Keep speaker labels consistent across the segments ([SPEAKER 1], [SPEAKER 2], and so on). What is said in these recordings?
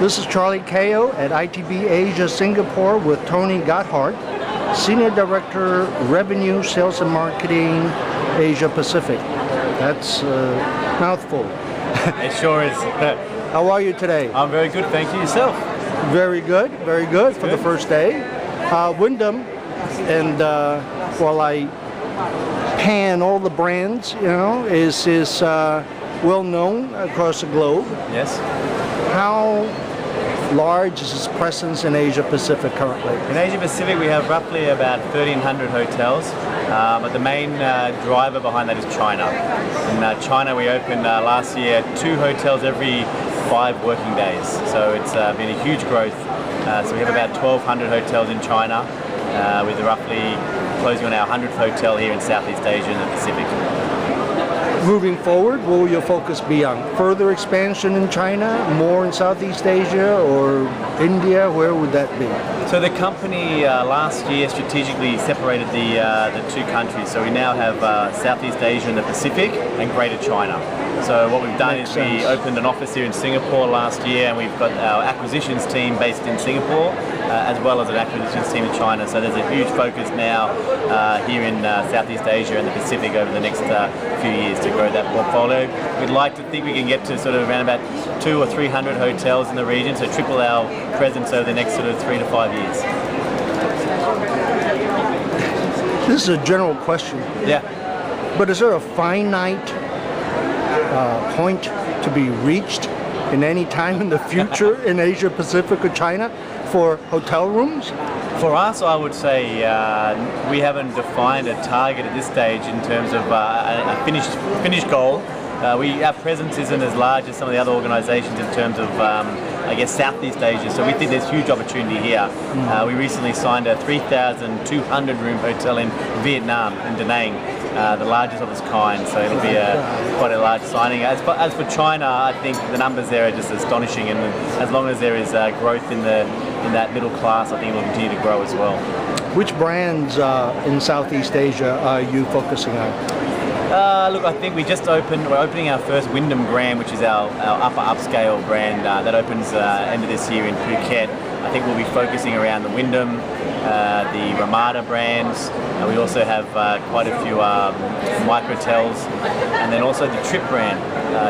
[SPEAKER 1] This is Charlie Kao at ITB Asia Singapore with Tony Gothard, Senior Director, Revenue, Sales and Marketing, Asia Pacific. That's a mouthful.
[SPEAKER 2] It sure is.
[SPEAKER 1] How are you today?
[SPEAKER 2] I'm very good, thank you. Yourself?
[SPEAKER 1] Very good for the first day. Wyndham, and while I pan all the brands, is well known across the globe.
[SPEAKER 2] Yes.
[SPEAKER 1] How large is its presence in Asia Pacific currently?
[SPEAKER 2] In Asia Pacific we have roughly about 1,300 hotels, but the main driver behind that is China. In China we opened last year 2 hotels every 5 working days, so it's been a huge growth. So we have about 1,200 hotels in China, with roughly closing on our 100th hotel here in Southeast Asia and the Pacific.
[SPEAKER 1] Moving forward, what will your focus be on? Further expansion in China, more in Southeast Asia, or India? Where would that be?
[SPEAKER 2] So the company last year strategically separated the 2 countries. So we now have Southeast Asia and the Pacific and Greater China. So what we've done is we opened an office here in Singapore last year, and we've got our acquisitions team based in Singapore, as well as an acquisitions team in China. So there's a huge focus now here in Southeast Asia and the Pacific over the next few years to grow that portfolio. We'd like to think we can get to sort of around about 200 or 300 hotels in the region, so triple our presence over the next sort of 3 to 5 years.
[SPEAKER 1] This is a general question.
[SPEAKER 2] Yeah.
[SPEAKER 1] But is there a finite point to be reached in any time in the future in Asia Pacific or China for hotel rooms?
[SPEAKER 2] For us, I would say we haven't defined a target at this stage in terms of a finished goal. Our presence isn't as large as some of the other organisations in terms of, I guess, Southeast Asia, so we think there's huge opportunity here. We recently signed a 3,200 room hotel in Vietnam, in Da Nang, the largest of its kind, so it'll be quite a large signing. As for China, I think the numbers there are just astonishing, and as long as there is growth in that middle class, I think it will continue to grow as well.
[SPEAKER 1] Which brands in Southeast Asia are you focusing on?
[SPEAKER 2] Look, I think we're opening our first Wyndham Grand, which is our upper upscale brand that opens end of this year in Phuket. I think we'll be focusing around the Wyndham, the Ramada brands. We also have quite a few microtels, and then also the Trip brand,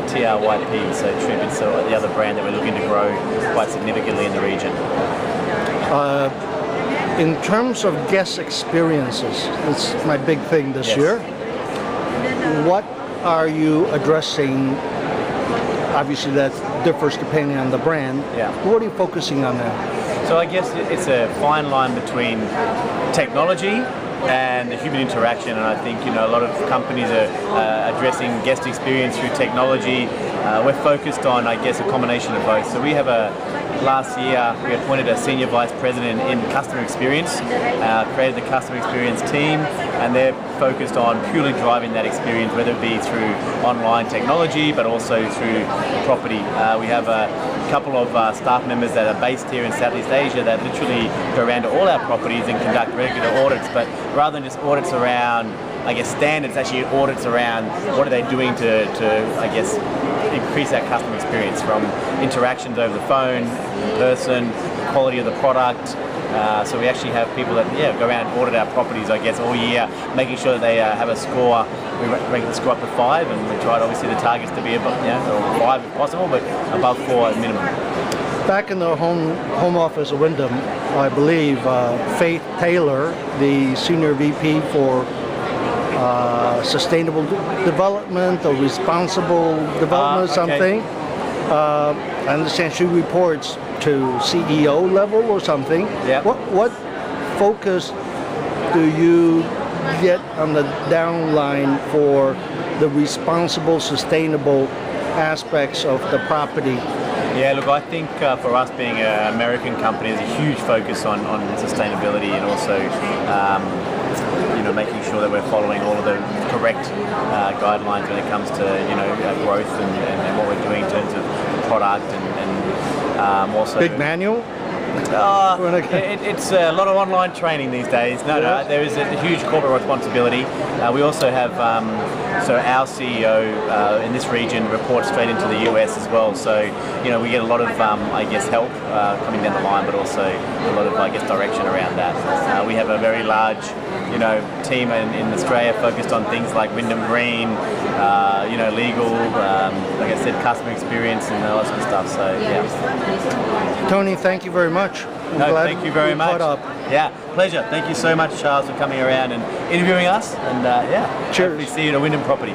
[SPEAKER 2] TRYP. So Trip is the other brand that we're looking to grow quite significantly in the region.
[SPEAKER 1] In terms of guest experiences, it's my big thing this year. What are you addressing? Obviously that differs depending on the brand.
[SPEAKER 2] Yeah.
[SPEAKER 1] What are you focusing on there?
[SPEAKER 2] So I guess it's a fine line between technology and the human interaction, and I think a lot of companies are addressing guest experience through technology. We're focused on, I guess, a combination of both. So we have last year we appointed a senior vice president in customer experience, created the customer experience team, and they're focused on purely driving that experience, whether it be through online technology but also through property. We have a couple of staff members that are based here in Southeast Asia that literally go around to all our properties and conduct regular audits, but rather than just audits around, I guess, standards, actually audits around what are they doing to I guess, increase our customer experience, from interactions over the phone, in person, the quality of the product. So we actually have people that go around and audit our properties, I guess, all year, making sure that they have a score. We rank the score up to 5, and we try obviously the targets to be above, 5 if possible, but above 4 at minimum.
[SPEAKER 1] Back in the home office of Wyndham, I believe Faith Taylor, the senior VP for sustainable development or responsible development, something. I understand she reports to CEO level or something.
[SPEAKER 2] Yeah.
[SPEAKER 1] What focus do you get on the downline for the responsible, sustainable aspects of the property?
[SPEAKER 2] Yeah, look, I think for us being an American company, there's a huge focus on sustainability, and also making sure that we're following all of the correct guidelines when it comes to growth and what we're doing in terms of product and also
[SPEAKER 1] big manual.
[SPEAKER 2] It's a lot of online training these days. No, there is a huge corporate responsibility. We also have So our CEO in this region reports straight into the US as well. So we get a lot of I guess help coming down the line, but also a lot of I guess direction around that. We have a very large team in Australia focused on things like Wyndham Green, legal, like I said, customer experience and all that sort of stuff. So yeah.
[SPEAKER 1] Tony, thank you very much.
[SPEAKER 2] No, thank you very much. Yeah, pleasure. Thank you so much, Charles, for coming around and interviewing us. And
[SPEAKER 1] cheers.
[SPEAKER 2] Hopefully see you at a Wyndham property.